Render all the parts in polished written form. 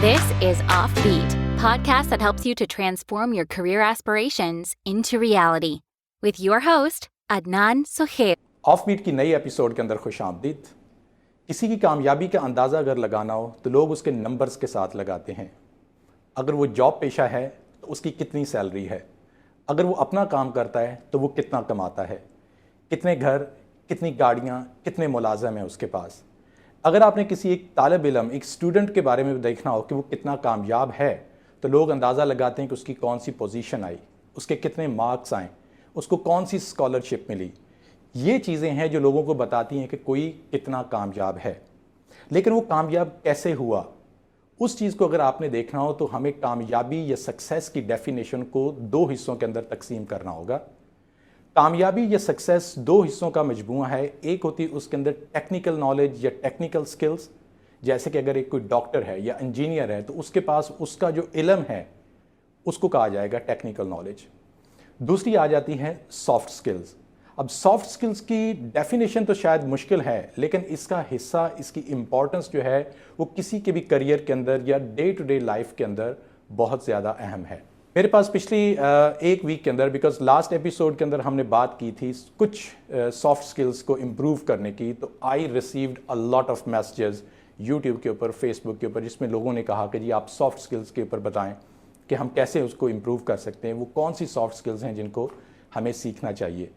This is Offbeat, podcast that helps you to transform your career aspirations into reality. With your host, Adnan Sohail. Offbeat की नई episode के अंदर खुश आमदीद। किसी की कामयाबी का अंदाज़ा अगर लगाना हो तो लोग उसके नंबर्स के साथ लगाते हैं। अगर वो जॉब पेशा है तो उसकी कितनी सैलरी है, अगर वो अपना काम करता है तो वो कितना कमाता है, कितने घर, कितनी गाड़ियाँ, कितने मुलाज़म हैं उसके पास। अगर आपने किसी एक तालिब इल्म, एक स्टूडेंट के बारे में देखना हो कि वो कितना कामयाब है तो लोग अंदाज़ा लगाते हैं कि उसकी कौन सी पोजीशन आई, उसके कितने मार्क्स आए, उसको कौन सी स्कॉलरशिप मिली। ये चीज़ें हैं जो लोगों को बताती हैं कि कोई कितना कामयाब है। लेकिन वो कामयाब कैसे हुआ, उस चीज़ को अगर आपने देखना हो तो हमें कामयाबी या सक्सेस की डेफिनेशन को दो हिस्सों के अंदर तकसीम करना होगा। कामयाबी या सक्सेस दो हिस्सों का मजमूआ है। एक होती है उसके अंदर टेक्निकल नॉलेज या टेक्निकल स्किल्स, जैसे कि अगर एक कोई डॉक्टर है या इंजीनियर है तो उसके पास उसका जो इल्म है उसको कहा जाएगा टेक्निकल नॉलेज। दूसरी आ जाती है सॉफ्ट स्किल्स। अब सॉफ्ट स्किल्स की डेफिनेशन तो शायद मुश्किल है, लेकिन इसका हिस्सा, इसकी इम्पॉर्टेंस जो है वो किसी के भी करियर के अंदर या डे टू डे लाइफ के अंदर बहुत ज़्यादा अहम है। मेरे पास पिछली एक वीक के अंदर, बिकॉज लास्ट एपिसोड के अंदर हमने बात की थी कुछ सॉफ्ट स्किल्स को इम्प्रूव करने की, तो I received a lot of messages YouTube के ऊपर, फेसबुक के ऊपर, जिसमें लोगों ने कहा कि जी आप सॉफ्ट स्किल्स के ऊपर बताएं कि हम कैसे उसको इम्प्रूव कर सकते हैं, वो कौन सी सॉफ्ट स्किल्स हैं जिनको हमें सीखना चाहिए।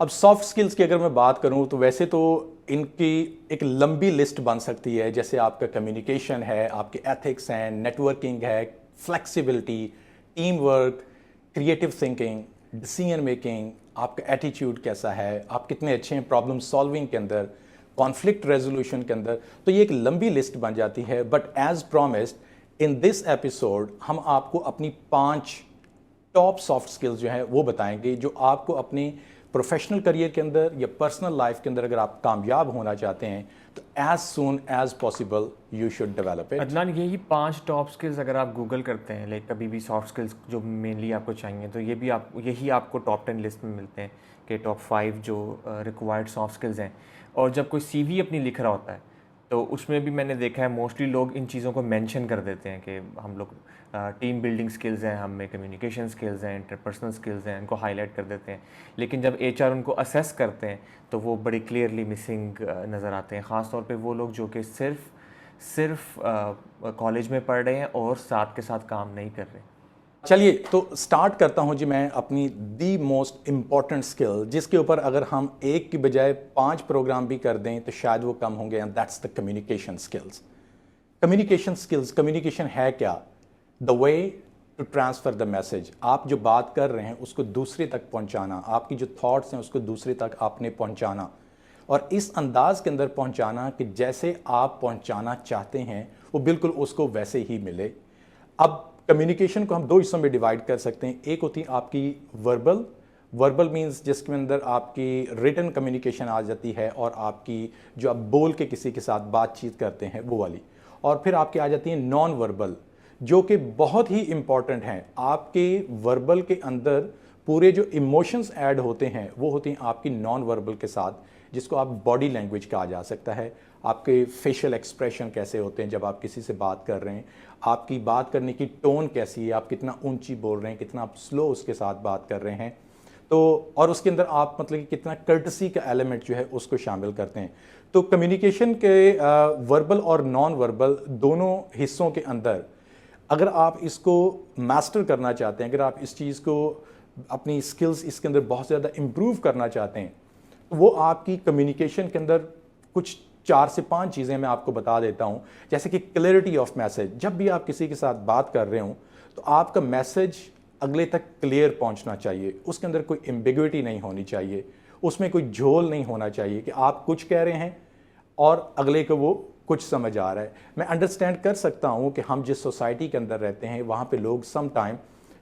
अब सॉफ्ट स्किल्स की अगर मैं बात करूं तो वैसे तो इनकी एक लंबी लिस्ट बन सकती है, जैसे आपका कम्युनिकेशन है, आपके एथिक्स हैं, नेटवर्किंग है, flexibility, team work, creative thinking, decision making, आपका एटीट्यूड कैसा है, आप कितने अच्छे हैं प्रॉब्लम सॉल्विंग के अंदर, कॉन्फ्लिक्ट रेजोल्यूशन के अंदर। तो ये एक लंबी लिस्ट बन जाती है। But as promised in this episode हम आपको अपनी 5 टॉप सॉफ्ट स्किल्स जो है वो बताएंगे, जो आपको अपनी प्रोफेशनल करियर के अंदर या पर्सनल लाइफ के अंदर अगर आप कामयाब होना चाहते हैं तो as soon as possible you should develop it. Adnan, यही 5 टॉप स्किल्स अगर आप गूगल करते हैं, लाइक कभी भी सॉफ्ट स्किल्स जो मेनली आपको चाहिए, तो ये भी यही आपको टॉप 10 लिस्ट में मिलते हैं कि टॉप 5 जो रिक्वायर्ड सॉफ्ट स्किल्स हैं। और जब कोई सीवी अपनी लिख रहा होता है तो उसमें भी मैंने देखा है मोस्टली लोग इन चीज़ों को मेंशन कर देते हैं कि हम लोग टीम बिल्डिंग स्किल्स हैं, हमें कम्युनिकेशन स्किल्स हैं, इंटरपर्सनल स्किल्स हैं, इनको हाईलाइट कर देते हैं। लेकिन जब एचआर उनको असेस करते हैं तो वो बड़ी क्लियरली मिसिंग नज़र आते हैं। ख़ास तौर पे वो लोग जो कि सिर्फ कॉलेज में पढ़ रहे हैं और साथ के साथ काम नहीं कर रहे। चलिए तो स्टार्ट करता हूं जी मैं अपनी दी मोस्ट इम्पॉर्टेंट स्किल, जिसके ऊपर अगर हम एक की बजाय 5 प्रोग्राम भी कर दें तो शायद वो कम होंगे, and that's the communication skills. Communication skills, communication है क्या? The way to transfer the message. आप जो बात कर रहे हैं उसको दूसरे तक पहुंचाना, आपकी जो थॉट्स हैं उसको दूसरे तक आपने पहुंचाना, और इस अंदाज के अंदर पहुंचाना कि जैसे आप पहुंचाना चाहते हैं वो बिल्कुल उसको वैसे ही मिले। अब कम्युनिकेशन को हम 2 हिस्सों में डिवाइड कर सकते हैं। एक होती है आपकी वर्बल मींस जिसके अंदर आपकी रिटन कम्युनिकेशन आ जाती है और आपकी जो आप बोल के किसी के साथ बातचीत करते हैं वो वाली। और फिर आपकी आ जाती है नॉन वर्बल, जो कि बहुत ही इम्पॉर्टेंट हैं। आपके वर्बल के अंदर पूरे जो इमोशंस ऐड होते हैं वो होती हैं आपकी नॉन वर्बल के साथ, जिसको आप बॉडी लैंग्वेज कहा जा सकता है। आपके फेशियल एक्सप्रेशन कैसे होते हैं जब आप किसी से बात कर रहे हैं, आपकी बात करने की टोन कैसी है, आप कितना ऊंची बोल रहे हैं, कितना आप स्लो उसके साथ बात कर रहे हैं, तो और उसके अंदर आप मतलब कि कितना कर्टसी का एलिमेंट जो है उसको शामिल करते हैं। तो कम्युनिकेशन के वर्बल और नॉन वर्बल दोनों हिस्सों के अंदर अगर आप इसको मास्टर करना चाहते हैं, अगर आप इस चीज़ को अपनी स्किल्स इसके अंदर बहुत ज़्यादा इम्प्रूव करना चाहते हैं, तो वो आपकी कम्युनिकेशन के अंदर कुछ 4 से 5 चीज़ें मैं आपको बता देता हूँ। जैसे कि क्लैरिटी ऑफ मैसेज। जब भी आप किसी के साथ बात कर रहे हो तो आपका मैसेज अगले तक क्लियर पहुँचना चाहिए, उसके अंदर कोई एम्बिग्विटी नहीं होनी चाहिए, उसमें कोई झोल नहीं होना चाहिए कि आप कुछ कह रहे हैं और अगले को वो कुछ समझ आ रहा है। मैं अंडरस्टैंड कर सकता हूँ कि हम जिस सोसाइटी के अंदर रहते हैं वहाँ पे लोग some time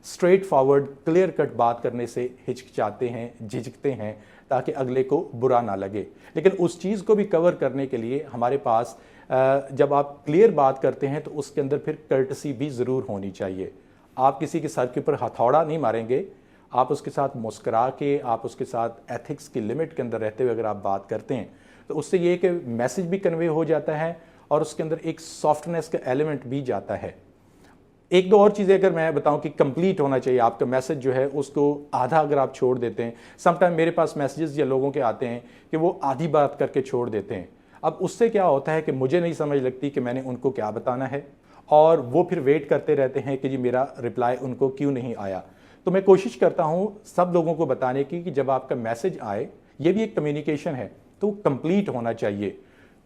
straightforward clear cut बात करने से हिचकिचाते हैं, झिझकते हैं, ताकि अगले को बुरा ना लगे। लेकिन उस चीज़ को भी कवर करने के लिए हमारे पास जब आप क्लियर बात करते हैं तो उसके अंदर फिर कर्टसी भी ज़रूर होनी चाहिए। आप किसी के सर के ऊपर हथौड़ा नहीं मारेंगे, आप उसके साथ मुस्करा के, आप उसके साथ एथिक्स की लिमिट के अंदर रहते हुए अगर आप बात करते हैं तो उससे ये कि मैसेज भी कन्वे हो जाता है और उसके अंदर एक सॉफ्टनेस का एलिमेंट भी जाता है। एक दो और चीज़ें अगर मैं बताऊं कि कंप्लीट होना चाहिए आपका मैसेज जो है, उसको आधा अगर आप छोड़ देते हैं, समटाइम मेरे पास मैसेजेस या लोगों के आते हैं कि वो आधी बात करके छोड़ देते हैं। अब उससे क्या होता है कि मुझे नहीं समझ लगती कि मैंने उनको क्या बताना है, और वो फिर वेट करते रहते हैं कि जी मेरा रिप्लाई उनको क्यों नहीं आया। तो मैं कोशिश करता हूँ सब लोगों को बताने की कि जब आपका मैसेज आए, ये भी एक कम्युनिकेशन है, तो कंप्लीट होना चाहिए,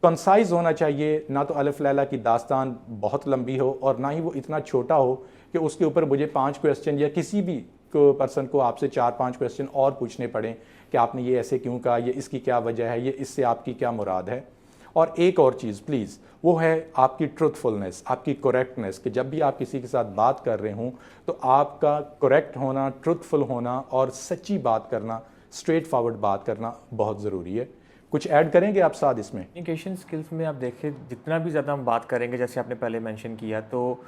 कंसाइज होना चाहिए। ना तो अलिफ लैला की दास्तान बहुत लंबी हो और ना ही वो इतना छोटा हो कि उसके ऊपर मुझे 5 क्वेश्चन या किसी भी पर्सन को आपसे 4-5 क्वेश्चन और पूछने पड़े कि आपने ये ऐसे क्यों कहा, ये इसकी क्या वजह है, ये इससे आपकी क्या मुराद है। और एक और चीज़ प्लीज़, वो है आपकी ट्रुथफुलनेस, आपकी करेक्टनेस, कि जब भी आप किसी के साथ बात कर रहे हों तो आपका करेक्ट होना, ट्रुथफुल होना और सच्ची बात करना, स्ट्रेट फॉरवर्ड बात करना बहुत ज़रूरी है। कुछ ऐड करेंगे आप साथ इसमें? कम्युनिकेशन स्किल्स में आप देखिए, जितना भी ज़्यादा हम बात करेंगे, जैसे आपने पहले मेंशन किया, तो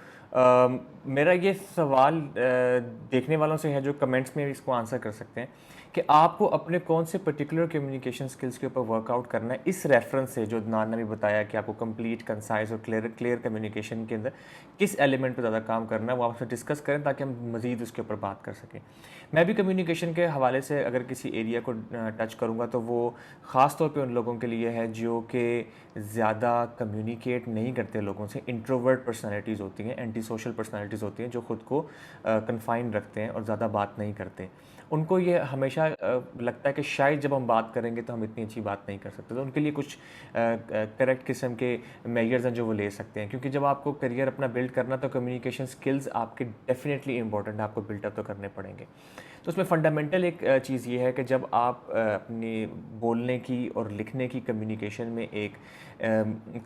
मेरा ये सवाल देखने वालों से है जो कमेंट्स में इसको आंसर कर सकते हैं कि आपको अपने कौन से पर्टिकुलर कम्युनिकेशन स्किल्स के ऊपर वर्कआउट करना है। इस रेफरेंस से जो अदनान ने भी बताया कि आपको कंप्लीट, कंसाइज और क्लियर कम्युनिकेशन के अंदर किस एलिमेंट पर ज़्यादा काम करना है, वो आपसे डिस्कस करें ताकि हम मज़ीद उसके ऊपर बात कर सकें। मैं भी कम्युनिकेशन के हवाले से अगर किसी एरिया को टच करूँगा तो वो ख़ास तौर पे उन लोगों के लिए है जो कि ज़्यादा कम्युनिकेट नहीं करते लोगों से, इंट्रोवर्ट पर्सनैलिटीज़ होती हैं, एंटी सोशल पर्सनैलिटीज़ होती हैं, जो ख़ुद को कन्फाइन रखते हैं और ज़्यादा बात नहीं करते। उनको ये हमेशा लगता है कि शायद जब हम बात करेंगे तो हम इतनी अच्छी बात नहीं कर सकते, तो उनके लिए कुछ करेक्ट किस्म के मेजर्स हैं जो वो ले सकते हैं, क्योंकि जब आपको करियर अपना बिल्ड करना तो कम्युनिकेशन स्किल्स आपके डेफिनेटली इंपॉर्टेंट है, आपको बिल्डअप तो करने पड़ेंगे। तो उसमें फ़ंडामेंटल एक चीज़ ये है कि जब आप अपनी बोलने की और लिखने की कम्युनिकेशन में एक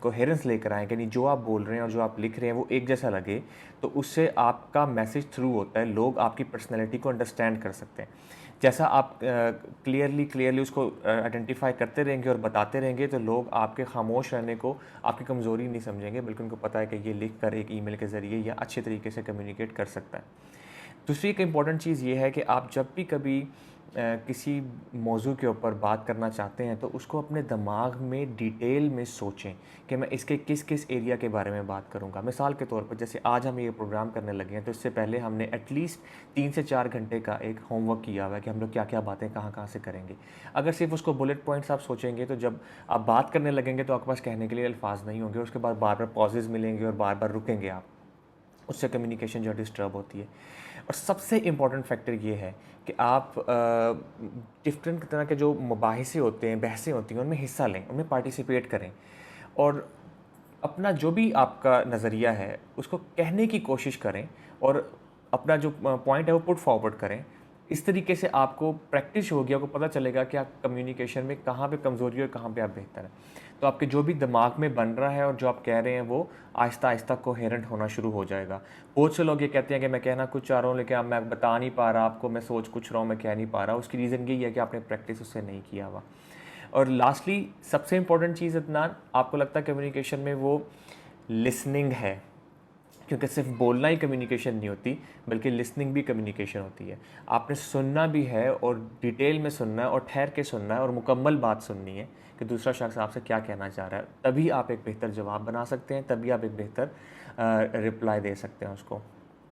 कोहेरेंस लेकर आएँ, यानी जो आप बोल रहे हैं और जो आप लिख रहे हैं वो एक जैसा लगे, तो उससे आपका मैसेज थ्रू होता है, लोग आपकी पर्सनैलिटी को अंडरस्टैंड कर सकते हैं। जैसा आप क्लियरली उसको आइडेंटिफाई करते रहेंगे और बताते रहेंगे, तो लोग आपके खामोश रहने को आपकी कमज़ोरी नहीं समझेंगे, बल्कि उनको पता है कि ये लिख कर एक ईमेल के ज़रिए या अच्छे तरीके से कम्युनिकेट कर सकता है। दूसरी एक इम्पॉर्टेंट चीज़ ये है कि आप जब भी कभी किसी मौजू के ऊपर बात करना चाहते हैं तो उसको अपने दिमाग में डिटेल में सोचें कि मैं इसके किस किस एरिया के बारे में बात करूंगा। मिसाल के तौर पर जैसे आज हम ये प्रोग्राम करने लगे हैं, तो इससे पहले हमने एटलीस्ट 3 से 4 घंटे का एक होमवर्क किया हुआ है कि हम लोग क्या क्या बातें कहाँ कहाँ से करेंगे। अगर सिर्फ उसको बुलेट पॉइंट्स आप सोचेंगे तो जब आप बात करने लगेंगे तो आपके पास कहने के लिए अल्फाज नहीं होंगे, उसके बाद बार बार पॉजेज़ मिलेंगे और बार बार रुकेंगे आप, उससे कम्युनिकेशन जो डिस्टर्ब होती है। और सबसे इम्पॉर्टेंट फैक्टर ये है कि आप डिफरेंट तरह के जो मुबाहिसे होते हैं, बहसें होती हैं, उनमें हिस्सा लें, उनमें पार्टिसिपेट करें और अपना जो भी आपका नज़रिया है उसको कहने की कोशिश करें और अपना जो पॉइंट है वो पुट फॉरवर्ड करें। इस तरीके से आपको प्रैक्टिस होगी, आपको पता चलेगा कि आप कम्युनिकेशन में कहाँ पे कमज़ोरी है और कहाँ पे आप बेहतर हैं। तो आपके जो भी दिमाग में बन रहा है और जो आप कह रहे हैं वो आहिस्ता आहिस्ता कोहेरेंट होना शुरू हो जाएगा। बहुत से लोग ये कहते हैं कि मैं कहना कुछ चाह रहा हूँ लेकिन अब मैं बता नहीं पा रहा आपको, मैं सोच कुछ रहा हूँ, मैं कह नहीं पा रहा। उसकी रीज़न यही है कि आपने प्रैक्टिस उससे नहीं किया हुआ। और लास्टली सबसे इम्पोर्टेंट चीज़ अदनान, आपको लगता है कम्युनिकेशन में वो लिसनिंग है, क्योंकि सिर्फ बोलना ही कम्युनिकेशन नहीं होती बल्कि लिसनिंग भी कम्युनिकेशन होती है। आपने सुनना भी है और डिटेल में सुनना है और ठहर के सुनना है और मुकम्मल बात सुननी है कि दूसरा शख्स आपसे क्या कहना चाह रहा है, तभी आप एक बेहतर जवाब बना सकते हैं, तभी आप एक बेहतर रिप्लाई दे सकते हैं उसको।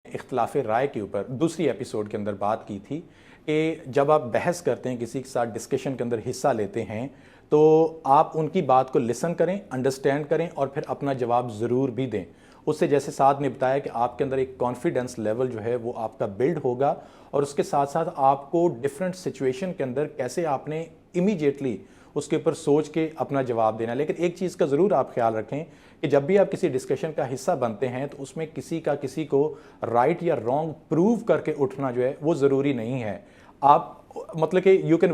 इख्तिलाफ़ राय के ऊपर दूसरी एपिसोड के अंदर बात की थी कि जब आप बहस करते हैं, किसी के साथ डिस्कशन के अंदर हिस्सा लेते हैं, तो आप उनकी बात को लिसन करें, अंडरस्टैंड करें और फिर अपना जवाब ज़रूर भी दें। उससे जैसे साथ ने बताया कि आपके अंदर एक कॉन्फिडेंस लेवल जो है वो आपका बिल्ड होगा और उसके साथ साथ आपको डिफरेंट सिचुएशन के अंदर कैसे आपने इमीडिएटली उसके ऊपर सोच के अपना जवाब देना। लेकिन एक चीज़ का ज़रूर आप ख्याल रखें कि जब भी आप किसी डिस्कशन का हिस्सा बनते हैं तो उसमें किसी को राइट या रॉन्ग प्रूव करके उठना जो है वो ज़रूरी नहीं है। आप मतलब कि you can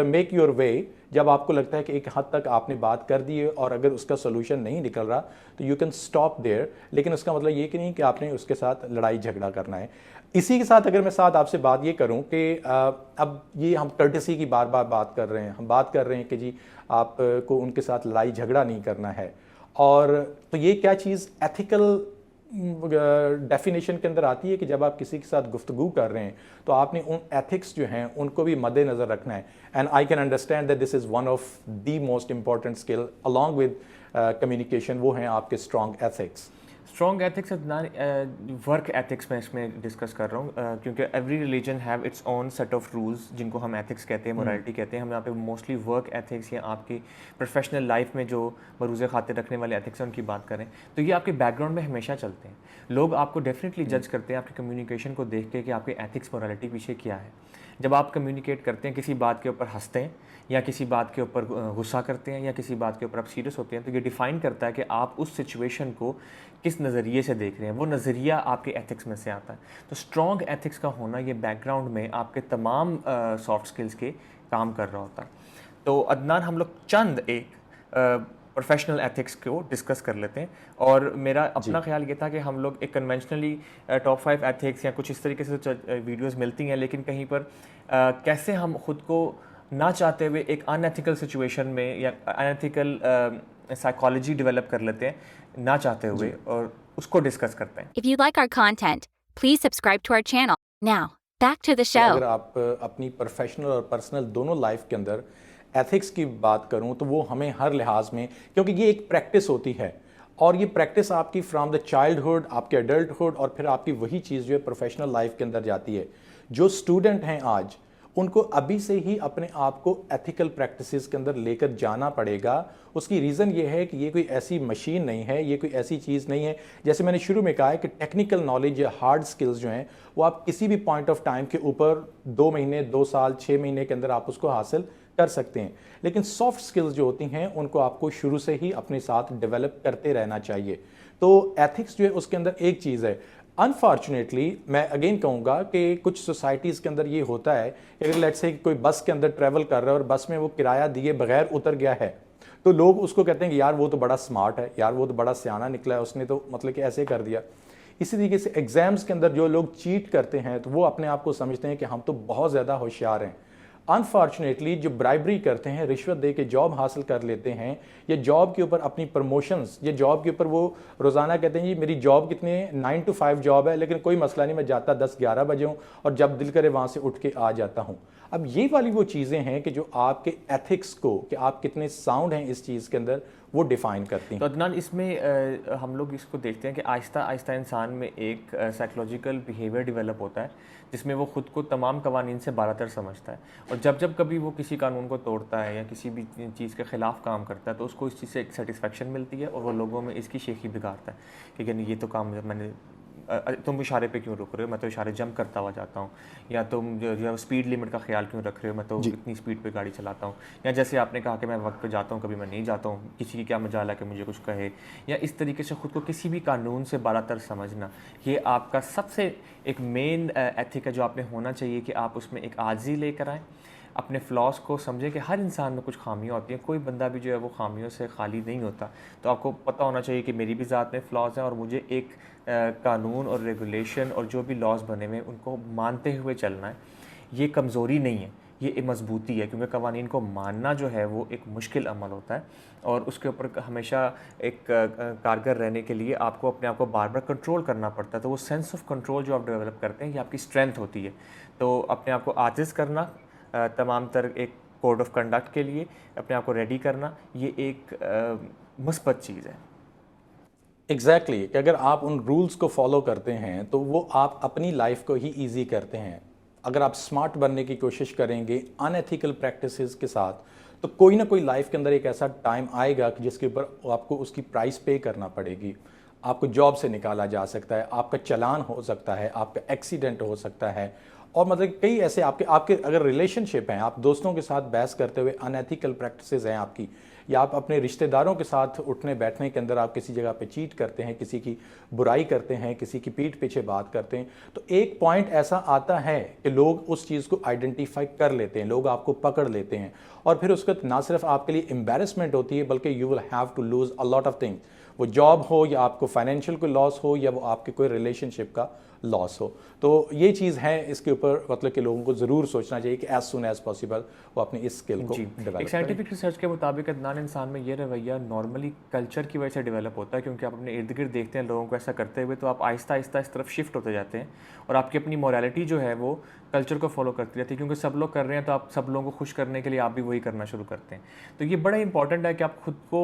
make your way, जब आपको लगता है कि एक हद तक आपने बात कर दी है और अगर उसका सोल्यूशन नहीं निकल रहा तो यू कैन स्टॉप देयर, लेकिन उसका मतलब ये कि नहीं कि आपने उसके साथ लड़ाई झगड़ा करना है। इसी के साथ अगर मैं साथ आपसे बात ये करूं कि अब ये हम कर्टेसी की बार बार बात कर रहे हैं, हम बात कर रहे हैं कि जी आपको उनके साथ लड़ाई झगड़ा नहीं करना है, और तो ये क्या चीज़ एथिकल डेफिनेशन के अंदर आती है कि जब आप किसी के साथ गुफ्तगू कर रहे हैं तो आपने उन एथिक्स जो हैं उनको भी मद्देनज़र रखना है। And I can understand that this is one of the most important skill along with communication, वो हैं आपके strong ethics. Strong ethics work ethics मैं इसमें डिस्कस कर रहा हूँ, क्योंकि every religion have its own set of rules जिनको हम एथिक्स कहते हैं, मोरालिटी कहते हैं। हम यहाँ पे मोस्टली वर्क एथिक्स या आपकी प्रोफेशनल लाइफ में जो मरूज़ खातिर रखने वाले एथिक्स हैं उनकी बात करें तो ये आपके बैकग्राउंड में हमेशा चलते हैं। लोग आपको डेफिनेटली जज करते हैं आपके कम्युनिकेशन को देख के कि आपके एथिक्स मोरालिटी पीछे क्या है। जब आप कम्युनिकेट करते हैं, किसी बात के ऊपर हंसते हैं या किसी बात के ऊपर गुस्सा करते हैं या किसी बात के ऊपर आप सीरियस होते हैं, तो ये डिफ़ाइन करता है कि आप उस सिचुएशन को किस नज़रिए से देख रहे हैं। वो नज़रिया आपके एथिक्स में से आता है। तो स्ट्रॉन्ग एथिक्स का होना ये बैकग्राउंड में आपके तमाम सॉफ्ट स्किल्स के काम कर रहा होता है। तो अदनान, हम लोग चंद एक प्रोफेशनल एथिक्स को डिस्कस कर लेते हैं। और मेरा अपना ख्याल ये था कि हम लोग एक कन्वेंशनली टॉप 5 एथिक्स या कुछ इस तरीके से वीडियोस मिलती हैं, लेकिन कहीं पर कैसे हम ख़ुद को ना चाहते हुए एक अनएथिकल सिचुएशन में या अनएथिकल साइकोलॉजी डेवलप कर लेते हैं ना चाहते हुए, और उसको डिस्कस करते हैं। If you like our content, please subscribe to our channel. Now, back to the show. अगर आप अपनी प्रोफेशनल और पर्सनल दोनों लाइफ के अंदर एथिक्स की बात करूं तो वो हमें हर लिहाज में, क्योंकि ये एक प्रैक्टिस होती है और ये प्रैक्टिस आपकी फ्रॉम द चाइल्डहुड, आपके एडल्टहुड, और फिर आपकी वही चीज़ जो है प्रोफेशनल लाइफ के अंदर जाती है। जो स्टूडेंट हैं आज, उनको अभी से ही अपने आप को एथिकल प्रैक्टिसेस के अंदर लेकर जाना पड़ेगा। उसकी रीज़न ये है कि ये कोई ऐसी मशीन नहीं है, ये कोई ऐसी चीज़ नहीं है, जैसे मैंने शुरू में कहा है कि टेक्निकल नॉलेज या हार्ड स्किल्स जो हैं वो आप किसी भी पॉइंट ऑफ टाइम के ऊपर 2 महीने, 2 साल, 6 महीने के अंदर आप उसको हासिल कर सकते हैं। लेकिन सॉफ्ट स्किल्स जो होती हैं उनको आपको शुरू से ही अपने साथ डेवलप करते रहना चाहिए। तो एथिक्स जो है उसके अंदर एक चीज़ है। अनफॉर्चुनेटली मैं अगेन कहूँगा कि कुछ सोसाइटीज़ के अंदर ये होता है कि अगर लेट्स से कोई बस के अंदर ट्रैवल कर रहा है और बस में वो किराया दिए बगैर उतर गया है, तो लोग उसको कहते हैं कि यार वो तो बड़ा स्मार्ट है, यार वो तो बड़ा सियाना निकला है, उसने तो मतलब कि ऐसे कर दिया। इसी तरीके से एग्ज़ाम्स के अंदर जो लोग चीट करते हैं तो वो अपने आप को समझते हैं कि हम तो बहुत ज़्यादा होशियार हैं। अनफॉर्चुनेटली जो ब्राइबरी करते हैं, रिश्वत दे के जॉब हासिल कर लेते हैं, या जॉब के ऊपर अपनी प्रमोशंस, या जॉब के ऊपर वो रोज़ाना कहते हैं जी मेरी जॉब कितने 9 to 5 जॉब है, लेकिन कोई मसला नहीं, मैं जाता 10-11 बजे हूँ और जब दिल करे वहाँ से उठ के आ जाता हूँ। अब ये वाली वो चीज़ें हैं कि जो आपके एथिक्स को, कि आप कितने साउंड हैं इस चीज़ के अंदर, वो डिफ़ाइन करती हैं। तो अदनान, इसमें हम लोग इसको देखते हैं कि आहिस्ता आहिस्ता इंसान में एक साइकोलॉजिकल बिहेवियर डेवलप होता है जिसमें वो ख़ुद को तमाम कवानीन से बालातर समझता है, और जब जब कभी वो किसी कानून को तोड़ता है या किसी भी चीज़ के ख़िलाफ़ काम करता है तो उसको इस चीज़ से एक सेटिस्फेक्शन मिलती है और वो लोगों में इसकी शेखी बिगाड़ता है कि यानी ये तो काम मैंने, तुम इशारे पे क्यों रुक रहे हो, मैं तो इशारे जंप करता हुआ जाता हूँ, या तुम जो है स्पीड लिमिट का ख्याल क्यों रख रहे हो, मैं तो इतनी स्पीड पे गाड़ी चलाता हूँ, या जैसे आपने कहा कि मैं वक्त पे जाता हूँ, कभी मैं नहीं जाता हूँ, किसी की क्या मजाल है कि मुझे कुछ कहे, या इस तरीके से ख़ुद को किसी भी कानून से बालातर समझना, ये आपका सबसे एक मेन एथिक है जो आपने होना चाहिए कि आप उसमें एक आजिज़ी लेकर आएँ, अपने फ्लॉस को समझें कि हर इंसान में कुछ खामियां होती हैं, कोई बंदा भी जो है वो खामियों से खाली नहीं होता। तो आपको पता होना चाहिए कि मेरी भी ज़ात में फ़्लॉज़ हैं और मुझे एक कानून और रेगुलेशन और जो भी लॉज बने हुए उनको मानते हुए चलना है। ये कमज़ोरी नहीं है, ये एक मजबूती है, क्योंकि कवानीन को मानना जो है वो एक मुश्किल अमल होता है और उसके ऊपर हमेशा एक कारगर रहने के लिए आपको अपने आप को बार बार कंट्रोल करना पड़ता है। तो वो सेंस ऑफ कंट्रोल जो आप डेवलप करते हैं ये आपकी स्ट्रेंथ होती है। तो अपने आप को आजिज़ करना, तमाम तर एक कोड ऑफ कंडक्ट के लिए अपने आप को रेडी करना, ये एक मुस्बत चीज़ है। एग्जैक्टली कि अगर आप उन रूल्स को फॉलो करते हैं तो वो आप अपनी लाइफ को ही ईजी करते हैं। अगर आप स्मार्ट बनने की कोशिश करेंगे अनएथिकल प्रैक्टिसेस के साथ, तो कोई ना कोई लाइफ के अंदर एक ऐसा टाइम आएगा कि जिसके ऊपर आपको उसकी प्राइस पे करना पड़ेगी। आपको जॉब से निकाला जा सकता है, आपका चालान हो सकता है, आपका एक्सीडेंट हो सकता है, और मतलब कई ऐसे आपके अगर रिलेशनशिप हैं, आप दोस्तों के साथ बहस करते हुए अनएथिकल प्रैक्टिसेस हैं आपकी, या आप अपने रिश्तेदारों के साथ उठने बैठने के अंदर आप किसी जगह पे चीट करते हैं, किसी की बुराई करते हैं, किसी की पीठ पीछे बात करते हैं, तो एक पॉइंट ऐसा आता है कि लोग उस चीज़ को आइडेंटिफाई कर लेते हैं, लोग आपको पकड़ लेते हैं, और फिर उसका ना सिर्फ आपके लिए एम्बेरसमेंट होती है बल्कि you will have to lose a lot of things. वो जॉब हो या आपको फाइनेंशियल कोई लॉस हो या वो आपके कोई रिलेशनशिप का लॉस हो। तो ये चीज़ है, इसके ऊपर मतलब कि लोगों को ज़रूर सोचना चाहिए कि एज सुन एज पॉसिबल वो अपनी इस स्किल को डेवलप एक साइंटिफिक रिसर्च के मुताबिक अदनान, इंसान में ये रवैया नॉर्मली कल्चर की वजह से डेवलप होता है, क्योंकि आप अपने इर्द गिर्द देखते हैं लोगों को ऐसा करते हुए, तो आप आहिस्ता आहिस्ता इस तरफ शिफ्ट होते जाते हैं और आपकी अपनी मोरालिटी जो है वो कल्चर को फॉलो करती रहती है, क्योंकि सब लोग कर रहे हैं तो आप सब लोगों को खुश करने के लिए आप भी वही करना शुरू करते हैं। तो ये बड़ा इंपॉर्टेंट है कि आप खुद को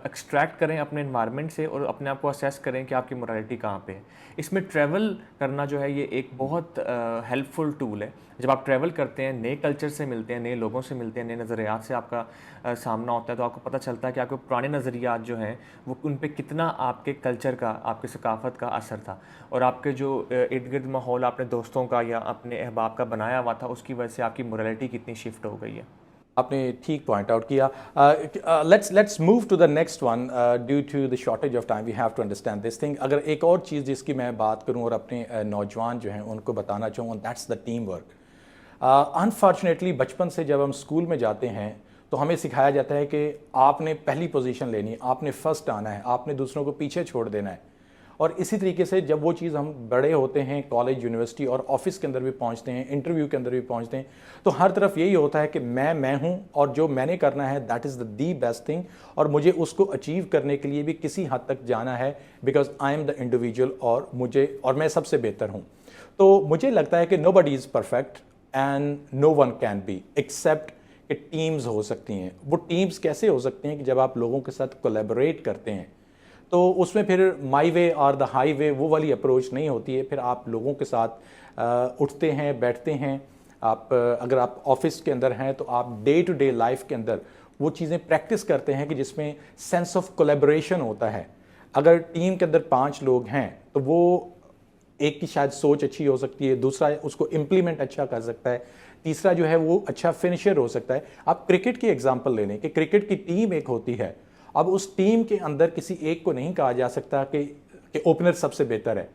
एक्सट्रैक्ट करें अपने इन्वायरमेंट से और अपने आप को असेस करें कि आपकी मोरालिटी कहाँ पे है। इसमें ट्रैवल करना जो है ये एक बहुत हेल्पफुल टूल है। जब आप ट्रैवल करते हैं, नए कल्चर से मिलते हैं, नए लोगों से मिलते हैं, नए नज़रियात से आपका सामना होता है, तो आपको पता चलता है कि आपके पुराने नज़रियात जो हैं वो उन पे कितना आपके कल्चर का, आपके सकाफ़त का असर था, और आपके जो इर्द गिर्द माहौल आपने दोस्तों का या अपने अहबाब का बनाया हुआ था, उसकी वजह से आपकी मोरालिटी कितनी शिफ्ट हो गई है। आपने ठीक पॉइंट आउट किया। Let's move to the next one. Due to the shortage of time we have to understand this thing. अगर एक और चीज़ जिसकी मैं बात करूं और अपने नौजवान जो हैं उनको बताना चाहूँ, that's the team work. Unfortunately बचपन से जब हम स्कूल में जाते हैं तो हमें सिखाया जाता है कि आपने पहली पोजीशन लेनी है, आपने फर्स्ट आना है, आपने दूसरों को पीछे छोड़ देना है। और इसी तरीके से जब वो चीज़ हम बड़े होते हैं, कॉलेज, यूनिवर्सिटी और ऑफिस के अंदर भी पहुंचते हैं, इंटरव्यू के अंदर भी पहुंचते हैं, तो हर तरफ यही होता है कि मैं हूं और जो मैंने करना है that is the best thing, और मुझे उसको अचीव करने के लिए भी किसी हद तक जाना है, because I am the individual और मैं सबसे बेहतर हूँ। तो मुझे लगता है कि nobody is perfect and no one can be except कि टीम्स हो सकती हैं। वो टीम्स कैसे हो सकती हैं कि जब आप लोगों के साथ कोलैबोरेट करते हैं, तो उसमें फिर माई वे और द हाई वे वो वाली अप्रोच नहीं होती है। फिर आप लोगों के साथ उठते हैं, बैठते हैं। आप अगर आप ऑफिस के अंदर हैं तो आप डे टू डे लाइफ के अंदर वो चीज़ें प्रैक्टिस करते हैं कि जिसमें सेंस ऑफ कोलैबोरेशन होता है। अगर टीम के अंदर 5 लोग हैं तो वो एक की शायद सोच अच्छी हो सकती है, दूसरा उसको इम्प्लीमेंट अच्छा कर सकता है, तीसरा जो है वो अच्छा फिनिशर हो सकता है। आप क्रिकेट की एग्जांपल ले लें कि क्रिकेट की टीम एक होती है। अब उस टीम के अंदर किसी एक को नहीं कहा जा सकता कि ओपनर सबसे बेहतर है।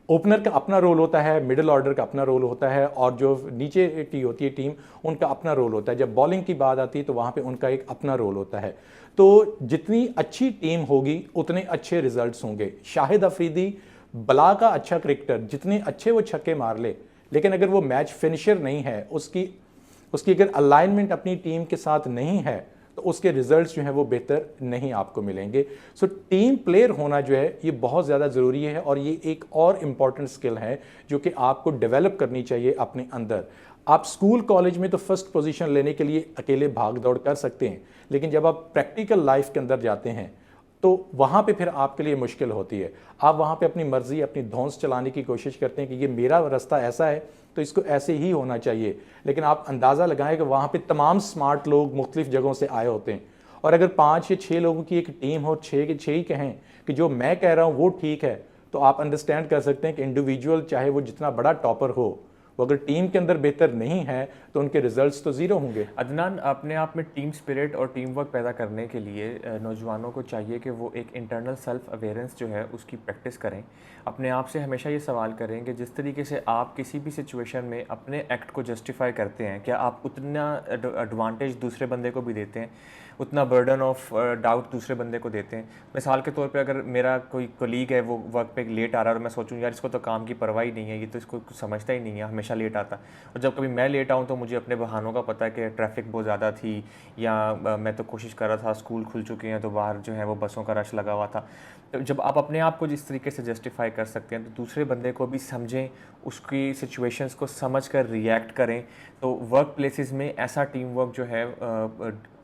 ओपनर का अपना रोल होता है, मिडिल ऑर्डर का अपना रोल होता है, और जो नीचे की होती है टीम उनका अपना रोल होता है। जब बॉलिंग की बात आती है तो वहाँ पे उनका एक अपना रोल होता है। तो जितनी अच्छी टीम होगी उतने अच्छे रिजल्ट्स होंगे। शाहिद अफरीदी बला का अच्छा क्रिकेटर, जितने अच्छे वो छक्के मार ले, लेकिन अगर वो मैच फिनिशर नहीं है, उसकी अगर अलाइनमेंट अपनी टीम के साथ नहीं है, तो उसके रिजल्ट्स जो हैं वो बेहतर नहीं आपको मिलेंगे। सो टीम प्लेयर होना जो है ये बहुत ज़्यादा ज़रूरी है, और ये एक और इम्पॉर्टेंट स्किल है जो कि आपको डेवलप करनी चाहिए अपने अंदर। आप स्कूल कॉलेज में तो फर्स्ट पोजीशन लेने के लिए अकेले भाग दौड़ कर सकते हैं, लेकिन जब आप प्रैक्टिकल लाइफ के अंदर जाते हैं तो वहाँ पे फिर आपके लिए मुश्किल होती है। आप वहाँ पे अपनी मर्ज़ी, अपनी धौंस चलाने की कोशिश करते हैं कि ये मेरा रास्ता ऐसा है तो इसको ऐसे ही होना चाहिए, लेकिन आप अंदाज़ा लगाएं कि वहाँ पे तमाम स्मार्ट लोग मुख्तलिफ जगहों से आए होते हैं, और अगर 5 या 6 लोगों की एक टीम हो, 6 के 6 ही कहें कि जो मैं कह रहा हूँ वो ठीक है, तो आप अंडरस्टैंड कर सकते हैं कि इंडिविजुअल चाहे वो जितना बड़ा टॉपर हो, वो अगर टीम के अंदर बेहतर नहीं है तो उनके रिजल्ट्स तो ज़ीरो होंगे। अदनान, अपने आप में टीम स्पिरिट और टीम वर्क पैदा करने के लिए नौजवानों को चाहिए कि वो एक इंटरनल सेल्फ अवेयरेंस जो है उसकी प्रैक्टिस करें। अपने आप से हमेशा ये सवाल करें कि जिस तरीके से आप किसी भी सिचुएशन में अपने एक्ट को जस्टिफाई करते हैं, क्या आप उतना एडवांटेज दूसरे बंदे को भी देते हैं, उतना बर्डन ऑफ डाउट दूसरे बंदे को देते हैं। मिसाल के तौर पे अगर मेरा कोई कलीग है, वो वर्क पे लेट आ रहा है और मैं सोचूं यार इसको तो काम की परवाह ही नहीं है, ये तो इसको कुछ समझता ही नहीं है, हमेशा लेट आता है, और जब कभी मैं लेट आऊँ तो मुझे अपने बहानों का पता है कि ट्रैफिक बहुत ज़्यादा थी, या मैं तो कोशिश कर रहा था, स्कूल खुल चुके हैं तो बाहर जो है वो बसों का रश लगा हुआ था। तो जब आप अपने आप को जिस तरीके से जस्टिफाई कर सकते हैं तो दूसरे बंदे को भी समझें, उसकी सिचुएशंस को समझ कर रिएक्ट करें। तो वर्क प्लेसेस में ऐसा टीम वर्क जो है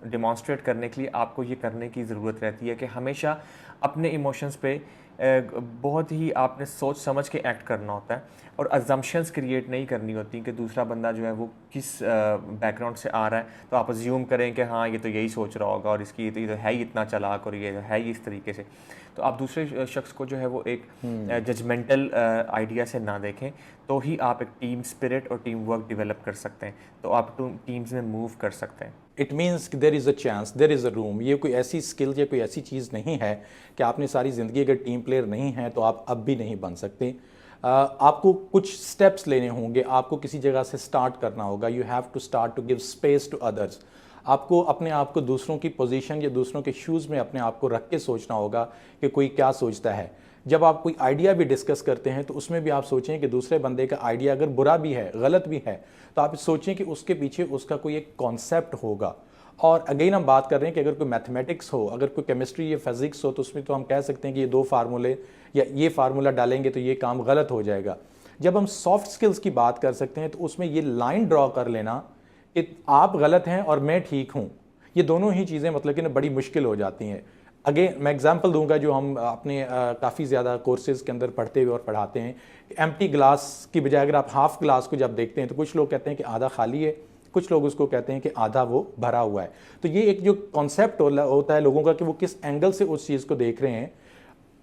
डिमॉन्स्ट्रेट करने के लिए आपको ये करने की ज़रूरत रहती है कि हमेशा अपने इमोशंस पे बहुत ही आपने सोच समझ के एक्ट करना होता है, और अजम्पशंस क्रिएट नहीं करनी होती कि दूसरा बंदा जो है वो किस बैकग्राउंड से आ रहा है, तो आप अज्यूम करें कि हाँ ये तो यही सोच रहा होगा, और इसकी ये तो है ही इतना चालाक, और ये है ही इस तरीके से। तो आप दूसरे शख्स को जो है वो एक जजमेंटल आइडिया से ना देखें, तो ही आप एक टीम स्पिरिट और टीम वर्क डेवलप कर सकते हैं, तो आप टीम्स में मूव कर सकते हैं। It means there is a chance, there is a room. ये कोई ऐसी स्किल या कोई ऐसी चीज़ नहीं है कि आपने सारी ज़िंदगी अगर टीम प्लेयर नहीं है तो आप अब भी नहीं बन सकते। आपको कुछ स्टेप्स लेने होंगे, आपको किसी जगह से स्टार्ट करना होगा। You have to start to give space to others. आपको अपने आप को दूसरों की पोजीशन या दूसरों के शूज़ में अपने आप को रख के सोचना होगा कि कोई क्या सोचता है। जब आप कोई आइडिया भी डिस्कस करते हैं तो उसमें भी आप सोचें कि दूसरे बंदे का आइडिया अगर बुरा भी है, गलत भी है, तो आप सोचें कि उसके पीछे उसका कोई एक कॉन्सेप्ट होगा। और अगेन हम बात कर रहे हैं कि अगर कोई मैथमेटिक्स हो, अगर कोई केमिस्ट्री या फिजिक्स हो, तो उसमें तो हम कह सकते हैं कि ये 2 फार्मूले या ये फार्मूला डालेंगे तो ये काम गलत हो जाएगा। जब हम सॉफ्ट स्किल्स की बात कर सकते हैं तो उसमें ये लाइन ड्रॉ कर लेना कि आप गलत हैं और मैं ठीक हूँ, ये दोनों ही चीज़ें मतलब कि ना बड़ी मुश्किल हो जाती हैं। अगेन मैं एग्जांपल दूंगा जो हम अपने काफ़ी ज़्यादा कोर्सेज़ के अंदर पढ़ते हुए और पढ़ाते हैं। एम्प्टी ग्लास की बजाय अगर आप हाफ ग्लास को जब देखते हैं तो कुछ लोग कहते हैं कि आधा खाली है, कुछ लोग उसको कहते हैं कि आधा वो भरा हुआ है। तो ये एक जो कॉन्सेप्ट होता है लोगों का कि वो किस एंगल से उस चीज़ को देख रहे हैं।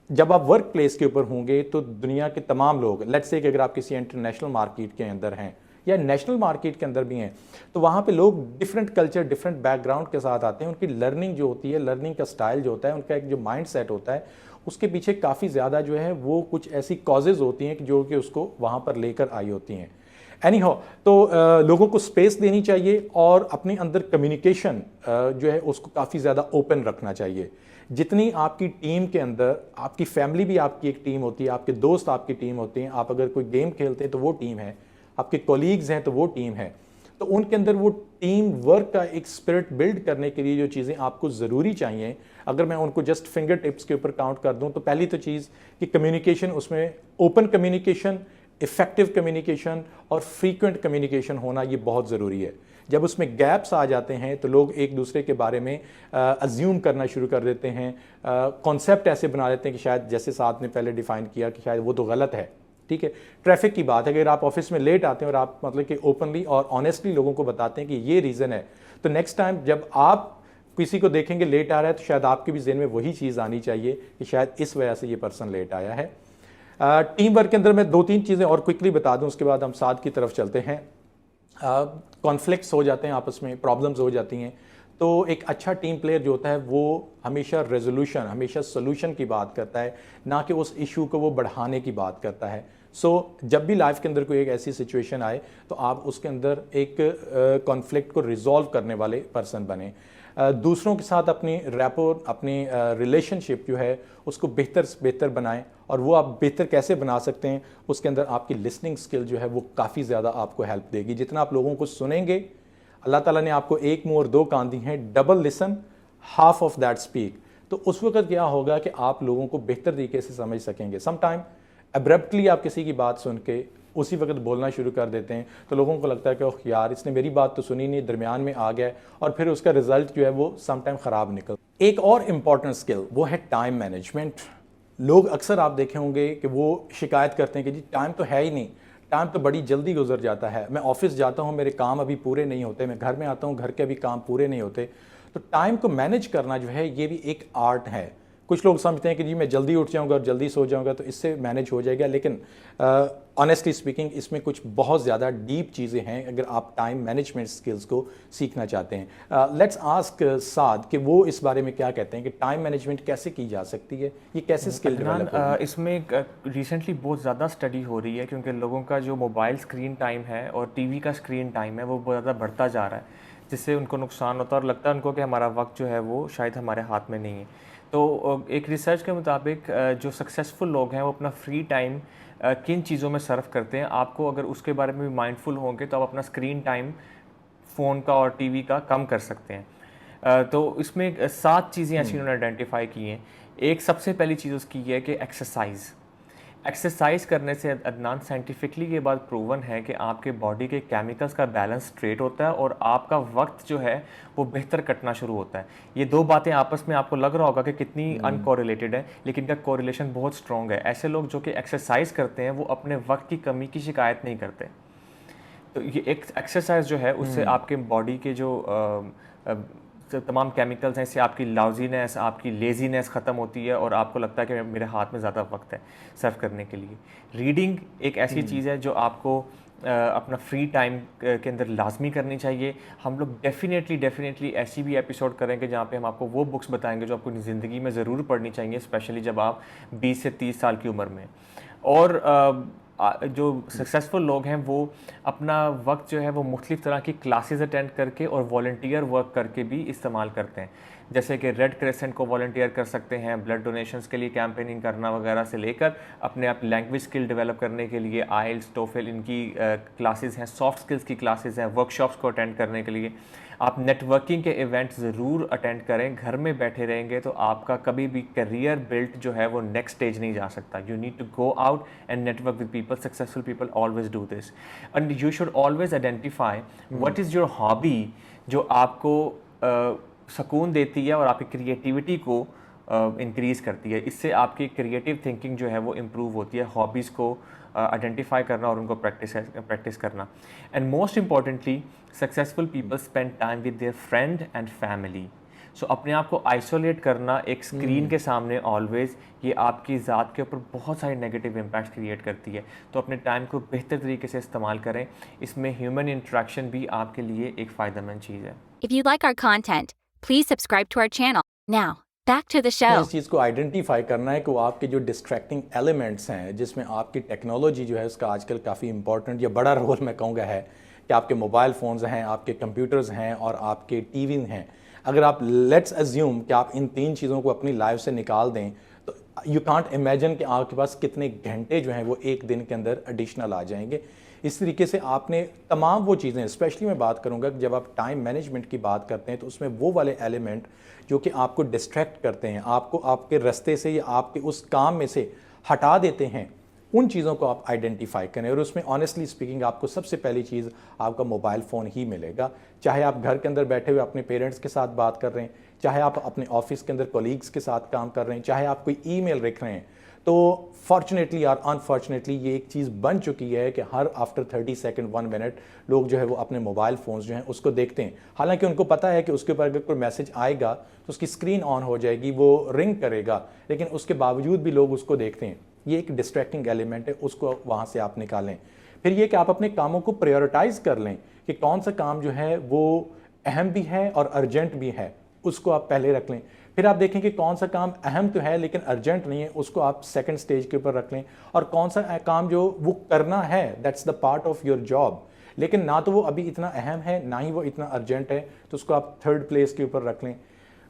जब आप वर्क प्लेस के ऊपर होंगे तो दुनिया के तमाम लोग, लेट्स से कि अगर आप किसी इंटरनेशनल मार्केट के अंदर हैं या नेशनल मार्केट के अंदर भी हैं, तो वहाँ पे लोग डिफरेंट कल्चर, डिफरेंट बैकग्राउंड के साथ आते हैं। उनकी लर्निंग जो होती है, लर्निंग का स्टाइल जो होता है, उनका एक जो माइंड सेट होता है, उसके पीछे काफ़ी ज़्यादा जो है वो कुछ ऐसी कॉजेज़ होती हैं कि जो कि उसको वहाँ पर लेकर आई होती हैं। एनी हाउ, तो लोगों को स्पेस देनी चाहिए और अपने अंदर कम्युनिकेशन जो है उसको काफ़ी ज़्यादा ओपन रखना चाहिए। जितनी आपकी टीम के अंदर, आपकी फैमिली भी आपकी एक टीम होती है, आपके दोस्त आपकी टीम होते हैं, आप अगर कोई गेम खेलते हैं तो वो टीम है, आपके कोलीग्स हैं तो वो टीम है, तो उनके अंदर वो टीम वर्क का एक स्पिरिट बिल्ड करने के लिए जो चीज़ें आपको ज़रूरी चाहिए, अगर मैं उनको जस्ट फिंगर टिप्स के ऊपर काउंट कर दूं तो पहली तो चीज़ कि कम्युनिकेशन, उसमें ओपन कम्युनिकेशन, इफेक्टिव कम्युनिकेशन और फ्रीक्वेंट कम्युनिकेशन होना ये बहुत ज़रूरी है। जब उसमें गैप्स आ जाते हैं तो लोग एक दूसरे के बारे में अज्यूम करना शुरू कर देते हैं, कॉन्सेप्ट ऐसे बना देते हैं कि शायद, जैसे साथ ने पहले डिफ़ाइन किया, कि शायद वो तो गलत है। ठीक है, ट्रैफिक की बात है, अगर आप ऑफिस में लेट आते हैं और आप मतलब कि ओपनली और ऑनेस्टली लोगों को बताते हैं कि ये रीज़न है, तो नेक्स्ट टाइम जब आप किसी को देखेंगे लेट आ रहा है तो शायद आपके भी जहन में वही चीज़ आनी चाहिए कि शायद इस वजह से ये पर्सन लेट आया है। टीम वर्क के अंदर मैं 2-3 चीज़ें और क्विकली बता दूं, उसके बाद हम साथ की तरफ चलते हैं। कॉन्फ्लिक्ट्स हो जाते हैं आपस में, प्रॉब्लम्स हो जाती हैं, तो एक अच्छा टीम प्लेयर जो होता है वो हमेशा रेजोल्यूशन, हमेशा सोल्यूशन की बात करता है, ना कि उस इशू को वो बढ़ाने की बात करता है। जब भी लाइफ के अंदर कोई एक ऐसी सिचुएशन आए तो आप उसके अंदर एक कॉन्फ्लिक्ट को रिजॉल्व करने वाले पर्सन बने। दूसरों के साथ अपनी रैपोर, अपनी रिलेशनशिप जो है उसको बेहतर से बेहतर बनाएं, और वो आप बेहतर कैसे बना सकते हैं, उसके अंदर आपकी लिसनिंग स्किल जो है वो काफ़ी ज़्यादा आपको हेल्प देगी। जितना आप लोगों को सुनेंगे, अल्लाह ताला ने आपको 1 मुंह और 2 कान दी हैं, double listen, half of that speak. तो उस वक्त क्या होगा कि आप लोगों को बेहतर तरीके से समझ सकेंगे। समटाइम एब्रप्टली आप किसी की बात सुन के उसी वक्त बोलना शुरू कर देते हैं तो लोगों को लगता है कि ओह यार, इसने मेरी बात तो सुनी नहीं, दरमियान में आ गया, और फिर उसका रिजल्ट जो है वो समटाइम ख़राब निकल। एक और इम्पॉर्टेंट स्किल वो है टाइम मैनेजमेंट। लोग अक्सर आप देखे होंगे कि वो शिकायत करते हैं कि जी टाइम तो है ही नहीं, टाइम तो बड़ी जल्दी गुजर जाता है, मैं ऑफिस जाता हूँ, मेरे काम अभी पूरे नहीं होते, मैं घर में आता हूँ, घर के अभी काम पूरे नहीं होते। तो टाइम को मैनेज करना जो है ये भी एक आर्ट है। कुछ लोग समझते हैं कि जी मैं जल्दी उठ जाऊंगा और जल्दी सो जाऊंगा तो इससे मैनेज हो जाएगा, लेकिन ऑनेस्टली स्पीकिंग इसमें कुछ बहुत ज़्यादा डीप चीज़ें हैं अगर आप टाइम मैनेजमेंट स्किल्स को सीखना चाहते हैं। लेट्स आस्क साद कि वो इस बारे में क्या कहते हैं कि टाइम मैनेजमेंट कैसे की जा सकती है, ये कैसे स्किल डेवलप होगी? इसमें रिसेंटली बहुत ज़्यादा स्टडी हो रही है, क्योंकि लोगों का जो मोबाइल स्क्रीन टाइम है और टीवी का स्क्रीन टाइम है वो बहुत ज़्यादा बढ़ता जा रहा है, जिससे उनको नुकसान होता है और लगता है उनको कि हमारा वक्त जो है वो शायद हमारे हाथ में नहीं है। तो एक रिसर्च के मुताबिक जो सक्सेसफुल लोग हैं वो अपना फ्री टाइम किन चीज़ों में सर्व करते हैं, आपको अगर उसके बारे में भी माइंडफुल होंगे तो आप अपना स्क्रीन टाइम फ़ोन का और टीवी का कम कर सकते हैं। तो इसमें 7 चीज़ें ऐसी उन्होंने आइडेंटिफाई की हैं। एक सबसे पहली चीज़ उसकी ये है कि एक्सरसाइज करने से, अदनान, साइंटिफिकली ये बात प्रूवन है कि आपके बॉडी के केमिकल्स का बैलेंस स्ट्रेट होता है और आपका वक्त जो है वो बेहतर कटना शुरू होता है। ये 2 बातें आपस में आपको लग रहा होगा कि कितनी अनकोरिलेटेड है, लेकिन इनका कोरिलेशन बहुत स्ट्रॉन्ग है। ऐसे लोग जो कि एक्सरसाइज करते हैं वो अपने वक्त की कमी की शिकायत नहीं करते। तो ये एक एक्सरसाइज जो है उससे आपके बॉडी के जो तमाम केमिकल्स हैं, इससे आपकी लाउजीनेस, आपकी लेजीनेस ख़त्म होती है और आपको लगता है कि मेरे हाथ में ज़्यादा वक्त है सर्व करने के लिए। रीडिंग एक ऐसी चीज़ है जो आपको अपना फ्री टाइम के अंदर लाजमी करनी चाहिए। हम लोग डेफिनेटली ऐसी भी एपिसोड करेंगे जहाँ पे हम आपको वो बुक्स बताएंगे जो आपको ज़िंदगी में ज़रूर पढ़नी चाहिए, स्पेशली जब आप 20 से 30 साल की उम्र में। और जो सक्सेसफुल लोग हैं वो अपना वक्त जो है वो मुख्तलिफ़ तरह की क्लासेस अटेंड करके और वॉलंटियर वर्क करके भी इस्तेमाल करते हैं। जैसे कि रेड क्रेसेंट को वॉलंटियर कर सकते हैं, ब्लड डोनेशंस के लिए कैंपेनिंग करना वगैरह से लेकर अपने आप लैंग्वेज स्किल डेवलप करने के लिए आइल्स, टोफेल इनकी क्लासेस हैं, सॉफ्ट स्किल्स की क्लासेस हैं, वर्कशॉप्स को अटेंड करने के लिए। आप नेटवर्किंग के इवेंट ज़रूर अटेंड करें। घर में बैठे रहेंगे तो आपका कभी भी करियर बिल्ट जो है वो नेक्स्ट स्टेज नहीं जा सकता। You need to go out and network with people. Successful people always do this and you should always identify what is your hobby जो आपको सुकून देती है और आपकी क्रिएटिविटी को इंक्रीज़ करती है। इससे आपकी क्रिएटिव थिंकिंग जो है वो इम्प्रूव होती है। हॉबीज़ को आइडेंटिफाई करना और उनको प्रैक्टिस करना। And most importantly successful people spend time with their friend and family. So अपने आप को आइसोलेट करना एक स्क्रीन के सामने ऑलवेज, ये आपकी ज़ात के ऊपर बहुत सारे नेगेटिव इम्पैक्ट क्रिएट करती है। तो अपने टाइम को बेहतर तरीके से इस्तेमाल करें। इसमें ह्यूमन इंटरेक्शन भी आपके लिए एक फ़ायदेमंद चीज़ है। If you like our content, please subscribe to our channel. Now, back to the show. इस चीज़ को आइडेंटिफाई करना है कि वो आपके जो डिस्ट्रैक्टिंग एलिमेंट्स हैं, जिसमें आपकी टेक्नोलॉजी जो है उसका आजकल काफ़ी इंपॉर्टेंट या बड़ा रोल मैं कहूँगा है कि आपके मोबाइल फ़ोन्स हैं, आपके कंप्यूटर्स हैं और आपके टीवी हैं। अगर आप लेट्स अज्यूम कि आप इन 3 चीज़ों को अपनी लाइफ से निकाल दें तो यू कांट इमेजिन कि आपके पास कितने घंटे जो हैं वो एक दिन के अंदर एडिशनल आ जाएंगे। इस तरीके से आपने तमाम वो चीज़ें, स्पेशली मैं बात करूंगा कि जब आप टाइम मैनेजमेंट की बात करते हैं तो उसमें वो वाले एलिमेंट जो कि आपको डिस्ट्रैक्ट करते हैं, आपको आपके रास्ते से या आपके उस काम में से हटा देते हैं, उन चीज़ों को आप आइडेंटिफाई करें। और उसमें ऑनेस्टली स्पीकिंग आपको सबसे पहली चीज़ आपका मोबाइल फ़ोन ही मिलेगा। चाहे आप घर के अंदर बैठे हुए अपने पेरेंट्स के साथ बात कर रहे हैं, चाहे आप अपने ऑफिस के अंदर कोलीग्स के साथ काम कर रहे हैं, चाहे आप कोई ईमेल लिख रहे हैं। तो फॉर्चुनेटली और अनफॉर्चुनेटली ये एक चीज़ बन चुकी है कि हर आफ्टर 30 सेकंड 1 मिनट लोग जो है वो अपने मोबाइल फ़ोन्स जो हैं उसको देखते हैं। हालांकि उनको पता है कि उसके ऊपर अगर कोई मैसेज आएगा तो उसकी स्क्रीन ऑन हो जाएगी, वो रिंग करेगा, लेकिन उसके बावजूद भी लोग उसको देखते हैं। ये एक डिस्ट्रैक्टिंग एलिमेंट है, उसको वहाँ से आप निकालें। फिर ये कि आप अपने कामों को प्रायोरिटाइज़ कर लें कि कौन सा काम जो है वो अहम भी है और अर्जेंट भी है, उसको आप पहले रख लें। फिर आप देखें कि कौन सा काम अहम तो है लेकिन अर्जेंट नहीं है, उसको आप सेकंड स्टेज के ऊपर रख लें। और कौन सा काम जो वो करना है, that's the part of your job, लेकिन ना तो वो अभी इतना अहम है ना ही वो इतना अर्जेंट है, तो उसको आप थर्ड प्लेस के ऊपर रख लें।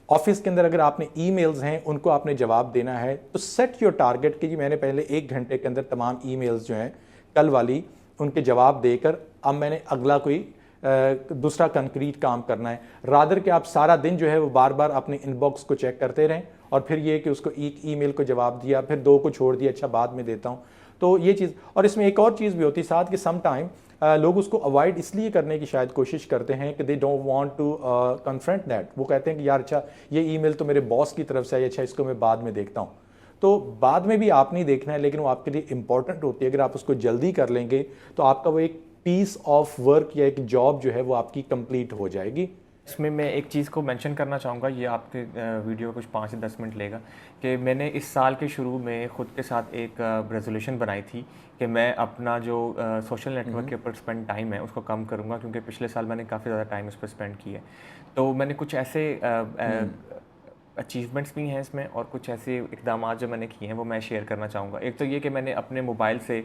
ऑफिस के अंदर अगर आपने ईमेल्स हैं उनको आपने जवाब देना है तो सेट योर टारगेट कि जी मैंने पहले 1 घंटे के अंदर तमाम ईमेल्स जो हैं कल वाली उनके जवाब देकर अब मैंने अगला कोई दूसरा कंक्रीट काम करना है। रादर कि आप सारा दिन जो है वो बार बार अपने इनबॉक्स को चेक करते रहें और फिर ये कि उसको एक ईमेल को जवाब दिया, फिर 2 को छोड़ दिया, अच्छा बाद में देता हूँ। तो ये चीज़, और इसमें एक और चीज़ भी होती है साथ कि सम टाइम लोग उसको अवॉइड इसलिए करने की शायद कोशिश करते हैं कि they don't want to confront that. वो कहते हैं कि यार अच्छा ये ईमेल तो मेरे बॉस की तरफ से है, अच्छा इसको मैं बाद में देखता हूँ। तो बाद में भी आप नहीं देखना है, लेकिन वो आपके लिए इंपॉर्टेंट होती है। अगर आप उसको जल्दी कर लेंगे तो आपका वो एक पीस ऑफ वर्क या एक जॉब जो है वो आपकी कंप्लीट हो जाएगी। इसमें मैं एक चीज़ को मेंशन करना चाहूँगा, ये आपके वीडियो कुछ 5 से 10 मिनट लेगा, कि मैंने इस साल के शुरू में ख़ुद के साथ एक रेजोल्यूशन बनाई थी कि मैं अपना जो सोशल नेटवर्क के ऊपर स्पेंड टाइम है उसको कम करूँगा, क्योंकि पिछले साल मैंने काफ़ी ज़्यादा टाइम इस पर स्पेंड किया है। तो मैंने कुछ ऐसे अचीवमेंट्स भी हैं इसमें और कुछ ऐसे इक़दाम जो मैंने किए हैं वो मैं शेयर करना चाहूँगा। एक तो ये कि मैंने अपने मोबाइल से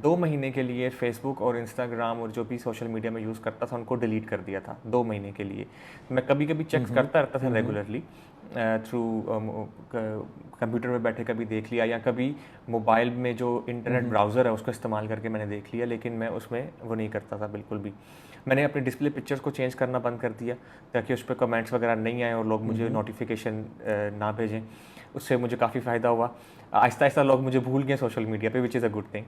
2 महीने के लिए फेसबुक और इंस्टाग्राम और जो भी सोशल मीडिया में यूज़ करता था उनको डिलीट कर दिया था 2 महीने के लिए। मैं कभी कभी चेक करता रहता था रेगुलरली थ्रू कंप्यूटर में बैठे, कभी देख लिया, या कभी मोबाइल में जो इंटरनेट ब्राउज़र है उसको इस्तेमाल करके मैंने देख लिया, लेकिन मैं उसमें वो नहीं करता था बिल्कुल भी। मैंने अपने डिस्प्ले पिक्चर्स को चेंज करना बंद कर दिया ताकि उस पर कमेंट्स वगैरह नहीं आए और लोग मुझे नोटिफिकेशन ना भेजें। उससे मुझे काफ़ी फ़ायदा हुआ। आहिस्ता आहिस्ता लोग मुझे भूल गए सोशल मीडिया पे, which is a good thing.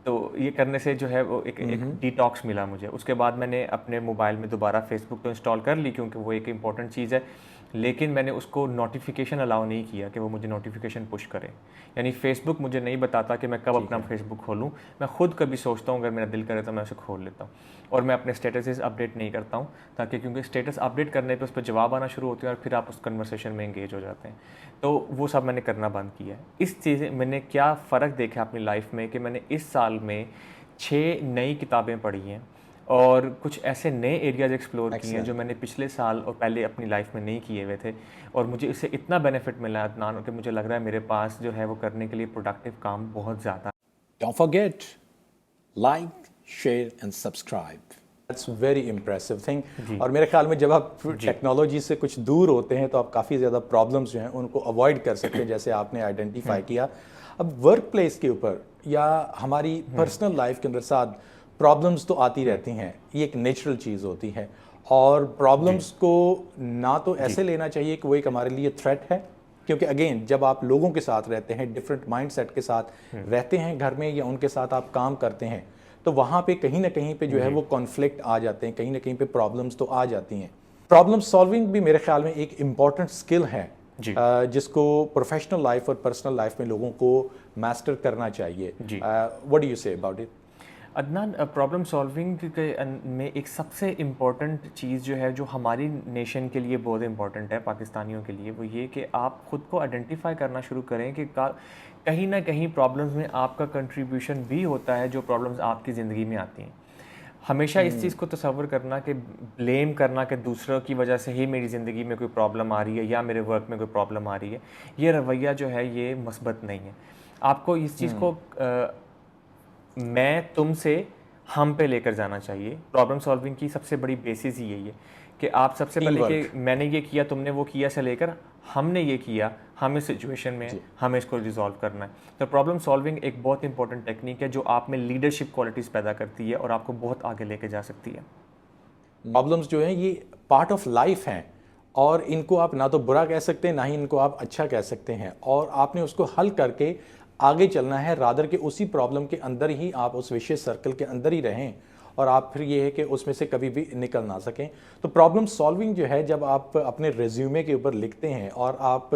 तो ये करने से जो है वो एक डिटॉक्स मिला मुझे। उसके बाद मैंने अपने मोबाइल में दोबारा फेसबुक तो इंस्टॉल कर ली क्योंकि वो एक इंपॉर्टेंट चीज़ है, लेकिन मैंने उसको नोटिफिकेशन अलाउ नहीं किया कि वो मुझे नोटिफिकेशन पुश करे। यानी फेसबुक मुझे नहीं बताता कि मैं कब अपना फेसबुक खोलूँ। मैं खुद कभी सोचता हूँ अगर मेरा दिल करे तो मैं उसे खोल लेता हूँ। और मैं अपने स्टेटसेस अपडेट नहीं करता हूँ ताकि, क्योंकि स्टेटस अपडेट करने पे उस पर जवाब आना शुरू होते हैं और फिर आप उस कन्वर्सेशन में एंगेज हो जाते हैं। तो वो सब मैंने करना बंद किया है। इस चीज़ें मैंने क्या फ़र्क देखा अपनी लाइफ में कि मैंने इस साल में 6 नई किताबें पढ़ी हैं और कुछ ऐसे नए एरियाज़ एक्सप्लोर किए हैं जो मैंने पिछले साल और पहले अपनी लाइफ में नहीं किए हुए थे। और मुझे इससे इतना बेनिफिट मिला अदनान कि मुझे लग रहा है मेरे पास जो है वो करने के लिए प्रोडक्टिव काम बहुत ज़्यादा। Don't forget, like, share and subscribe. That's very impressive thing. और मेरे ख्याल में जब आप टेक्नोलॉजी से कुछ दूर होते हैं तो आप काफ़ी ज़्यादा प्रॉब्लम्स जो हैं उनको अवॉइड कर सकते हैं, जैसे आपने आइडेंटिफाई किया। अब वर्क प्लेस के ऊपर या हमारी पर्सनल लाइफ के अंदर साथ प्रॉब्लम्स तो आती रहती हैं, ये एक नेचुरल चीज़ होती है, और प्रॉब्लम्स को ना तो ऐसे लेना चाहिए कि वो एक हमारे लिए थ्रेट है, क्योंकि अगेन जब आप लोगों के साथ रहते हैं, डिफरेंट माइंडसेट के साथ रहते हैं घर में या उनके साथ आप काम करते हैं, तो वहाँ पे कहीं ना कहीं पे जो है वो कॉन्फ्लिक्ट आ जाते हैं, कहीं ना कहीं पे प्रॉब्लम्स तो आ जाती हैं। प्रॉब्लम सॉल्विंग भी मेरे ख्याल में एक इम्पॉर्टेंट स्किल है जिसको प्रोफेशनल लाइफ और पर्सनल लाइफ में लोगों को मास्टर करना चाहिए। What do you say about it? Adnan, problem solving में एक सबसे इम्पॉर्टेंट चीज़ जो है, जो हमारी नेशन के लिए बहुत इम्पॉर्टेंट है, पाकिस्तानियों के लिए, वो ये कि आप ख़ुद को आइडेंटिफाई करना शुरू करें कि कहीं ना कहीं प्रॉब्लम्स में आपका कंट्रीब्यूशन भी होता है, जो प्रॉब्लम्स आपकी ज़िंदगी में आती हैं। हमेशा इस चीज़ को तसव्वुर करना कि ब्लेम करना कि दूसरों की वजह से ही मेरी ज़िंदगी में कोई प्रॉब्लम आ रही है या मेरे वर्क में कोई प्रॉब्लम आ रही है, ये रवैया जो है ये मस्बत नहीं है। आपको इस चीज़ को मैं तुमसे हम पे लेकर जाना चाहिए। प्रॉब्लम सॉल्विंग की सबसे बड़ी बेसिस ही यही है कि आप सबसे पहले कि मैंने ये किया, तुमने वो किया से लेकर हमने ये किया, हम इस सिचुएशन में हमें इसको रिजॉल्व करना है। तो प्रॉब्लम सॉल्विंग एक बहुत इंपॉर्टेंट टेक्निक है जो आप में लीडरशिप क्वालिटीज़ पैदा करती है और आपको बहुत आगे लेके जा सकती है। प्रॉब्लम्स जो हैं ये पार्ट ऑफ लाइफ हैं, और इनको आप ना तो बुरा कह सकते हैं, ना ही इनको आप अच्छा कह सकते हैं, और आपने उसको हल करके आगे चलना है, रादर के उसी प्रॉब्लम के अंदर ही आप उस विशेष सर्कल के अंदर ही रहें और आप फिर ये है कि उसमें से कभी भी निकल ना सकें। तो प्रॉब्लम सॉल्विंग जो है, जब आप अपने रिज्यूमे के ऊपर लिखते हैं और आप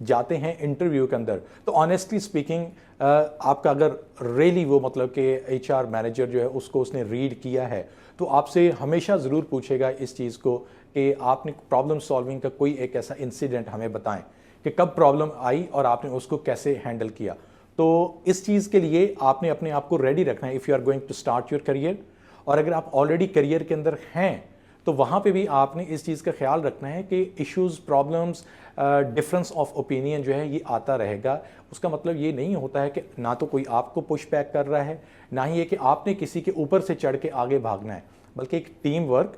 जाते हैं इंटरव्यू के अंदर, तो ऑनेस्टली स्पीकिंग आपका अगर रियली वो मतलब कि एचआर मैनेजर जो है उसको उसने रीड किया है, तो आपसे हमेशा ज़रूर पूछेगा इस चीज़ को कि आपने प्रॉब्लम सॉल्विंग का कोई एक ऐसा इंसिडेंट हमें बताएं कि कब प्रॉब्लम आई और आपने उसको कैसे हैंडल किया। तो इस चीज़ के लिए आपने अपने आप को रेडी रखना है if you are going to start your career, और अगर आप ऑलरेडी करियर के अंदर हैं तो वहाँ पे भी आपने इस चीज़ का ख्याल रखना है कि issues, problems, difference of opinion जो है ये आता रहेगा। उसका मतलब ये नहीं होता है कि ना तो कोई आपको पुश बैक कर रहा है, ना ही ये कि आपने किसी के ऊपर से चढ़ के आगे भागना है, बल्कि एक टीम वर्क,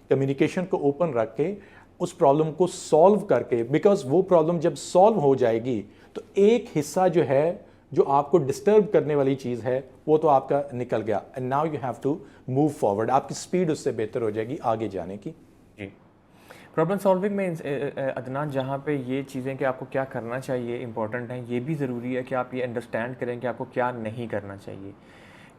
कम्युनिकेशन को ओपन रख के उस प्रॉब्लम को सॉल्व करके, बिकॉज वो प्रॉब्लम जब सॉल्व हो जाएगी तो एक हिस्सा जो है जो आपको डिस्टर्ब करने वाली चीज़ है वो तो आपका निकल गया, and now you have to move forward. आपकी स्पीड उससे बेहतर हो जाएगी आगे जाने की। जी, प्रॉब्लम सॉल्विंग में अदनान, जहाँ पे ये चीज़ें कि आपको क्या करना चाहिए इंपॉर्टेंट हैं, ये भी ज़रूरी है कि आप ये अंडरस्टैंड करें कि आपको क्या नहीं करना चाहिए।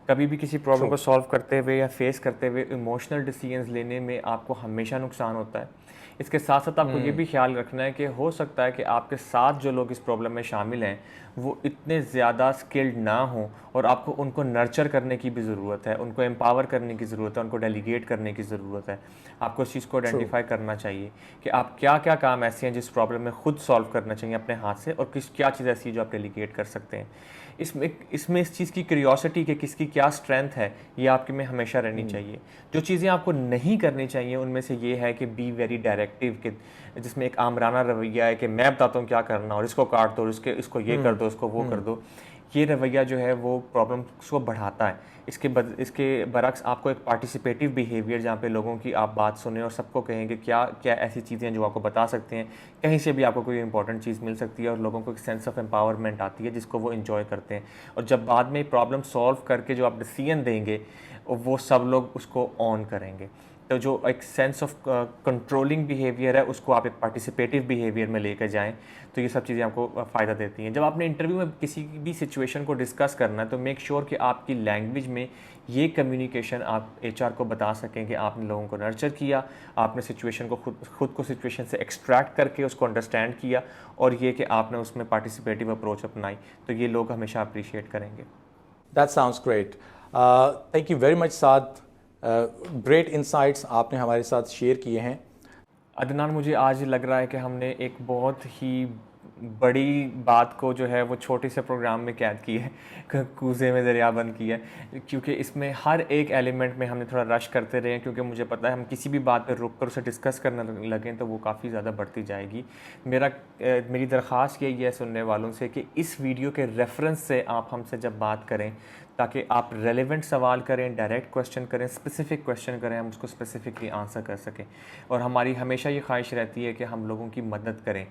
कभी भी किसी प्रॉब्लम को सॉल्व करते हुए या फेस करते हुए इमोशनल डिसीजंस लेने में आपको हमेशा नुकसान होता है। इसके साथ साथ आपको ये भी ख्याल रखना है कि हो सकता है कि आपके साथ जो लोग इस प्रॉब्लम में शामिल हैं वो इतने ज़्यादा स्किल्ड ना हों, और आपको उनको नर्चर करने की भी ज़रूरत है, उनको एम्पावर करने की ज़रूरत है, उनको डेलीगेट करने की ज़रूरत है। आपको इस चीज़ को आइडेंटिफाई करना चाहिए कि आप क्या क्या काम ऐसे हैं जिस प्रॉब्लम में खुद सॉल्व करना चाहिए अपने हाथ से, और क्या चीज़ ऐसी है जो आप डेलीगेट कर सकते हैं। इसमें इस चीज़ की क्यूरियोसिटी कि किसकी क्या स्ट्रेंथ है ये आपके में हमेशा रहनी चाहिए। जो चीज़ें आपको नहीं करनी चाहिए उनमें से ये है कि बी वेरी डायरेक्टिव, कि जिसमें एक आमराना रवैया है कि मैं बताता हूँ क्या करना, और इसको काट दो, इसको ये कर दो, इसको वो कर दो। ये रवैया जो है वो प्रॉब्लम्स को बढ़ाता है। इसके बरक्स आपको एक पार्टिसिपेटिव बिहेवियर, जहाँ पे लोगों की आप बात सुने और सबको कहें कि क्या क्या ऐसी चीज़ें हैं जो आपको बता सकते हैं, कहीं से भी आपको कोई इंपॉर्टेंट चीज़ मिल सकती है, और लोगों को एक सेंस ऑफ एम्पावरमेंट आती है जिसको वो इन्जॉय करते हैं। और जब बाद में प्रॉब्लम सॉल्व करके जो आप डिसीजन देंगे वो सब लोग उसको ऑन करेंगे। तो जो एक सेंस ऑफ कंट्रोलिंग बिहेवियर है उसको आप एक पार्टिसिपेटिव बिहेवियर में लेकर जाएं, तो ये सब चीज़ें आपको फ़ायदा देती हैं। जब आपने इंटरव्यू में किसी भी सिचुएशन को डिस्कस करना है तो मेक श्योर कि आपकी लैंग्वेज में ये कम्युनिकेशन आप एचआर को बता सकें कि आपने लोगों को नर्चर किया, आपने सिचुएशन को खुद को सिचुएशन से एक्सट्रैक्ट करके उसको अंडरस्टैंड किया, और ये कि आपने उसमें पार्टिसिपेटिव अप्रोच अपनाई, तो ये लोग हमेशा अप्रिशिएट करेंगे। That sounds great. Thank you very much Saad, great insights आपने हमारे साथ शेयर किए हैं। अदनान, मुझे आज लग रहा है कि हमने एक बहुत ही बड़ी बात को जो है वो छोटे से प्रोग्राम में कैद की है, कूज़े में दरिया बंद की है, क्योंकि इसमें हर एक एलिमेंट में हमने थोड़ा रश करते रहे, क्योंकि मुझे पता है हम किसी भी बात पर रुक कर उसे डिस्कस करने लगें तो वो काफ़ी ज़्यादा बढ़ती जाएगी। मेरी दरख्वास्त यही है सुनने वालों से कि इस वीडियो के रेफरेंस से आप हमसे जब बात करें, ताकि आप रेलेवेंट सवाल करें, डायरेक्ट क्वेश्चन करें, स्पेसिफिक क्वेश्चन करें, हम उसको स्पेसिफिकली आंसर कर सकें। और हमारी हमेशा ये ख्वाहिश रहती है कि हम लोगों की मदद करें।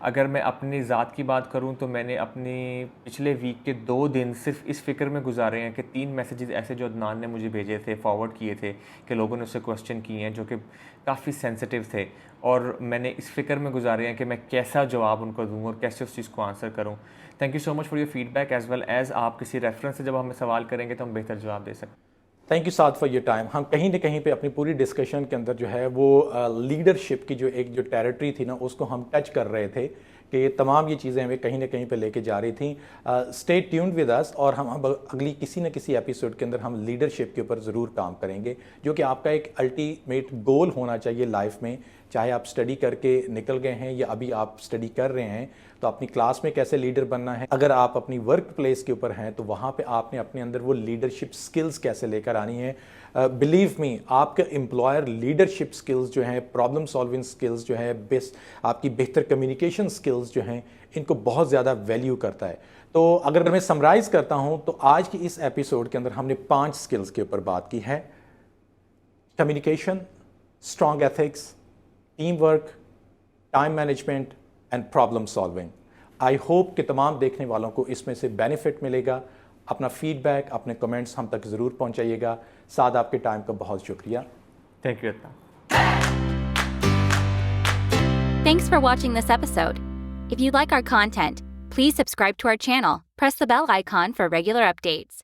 अगर मैं अपनी ज़ात की बात करूं तो मैंने अपनी पिछले वीक के 2 दिन सिर्फ इस फ़िक्र में गुजारे हैं कि 3 मैसेजेस ऐसे जो अदनान ने मुझे भेजे थे, फॉरवर्ड किए थे, कि लोगों ने उससे क्वेश्चन किए हैं जो कि काफ़ी सेंसिटिव थे, और मैंने इस फ़िक्र में गुजारे हैं कि मैं कैसा जवाब उनको दूँ और कैसे उस चीज़ को आंसर करूँ। Thank you so much for your feedback, as well as आप किसी रेफरेंस से जब हमें सवाल करेंगे तो हम बेहतर जवाब दे सकते हैं। Thank you Saad for your time. हम कहीं ना कहीं पे अपनी पूरी डिस्कशन के अंदर जो है वो लीडरशिप की जो टेरिटरी थी ना, उसको हम टच कर रहे थे कि तमाम ये चीज़ें हमें कहीं ना कहीं पे लेके जा रही थी। स्टे ट्यून्ड विद अस, और हम अगली किसी न किसी एपिसोड के अंदर हम लीडरशिप के ऊपर ज़रूर काम करेंगे, जो कि आपका एक अल्टीमेट गोल होना चाहिए लाइफ में। चाहे आप स्टडी करके निकल गए हैं या अभी आप स्टडी कर रहे हैं, तो अपनी क्लास में कैसे लीडर बनना है। अगर आप अपनी वर्क प्लेस के ऊपर हैं तो वहाँ पे आपने अपने अंदर वो लीडरशिप स्किल्स कैसे लेकर आनी है। बिलीव मी, आपका एम्प्लॉयर लीडरशिप स्किल्स जो हैं, प्रॉब्लम सॉल्विंग स्किल्स जो है, आपकी बेहतर कम्युनिकेशन स्किल्स जो हैं, इनको बहुत ज़्यादा वैल्यू करता है। तो अगर मैं समराइज़ करता हूँ तो आज की इस एपिसोड के अंदर हमने 5 स्किल्स के ऊपर बात की है: communication, strong ethics, team work, time management and problem solving. I hope कि तमाम देखने वालों को इसमें से बेनिफिट मिलेगा। अपना फीडबैक, अपने कमेंट्स हम तक ज़रूर पहुंचाइएगा। साद, आपके टाइम का बहुत शुक्रिया। Thank you Adnan. Thanks for watching this episode. If you like our content, please subscribe to our channel, press the bell icon for regular updates.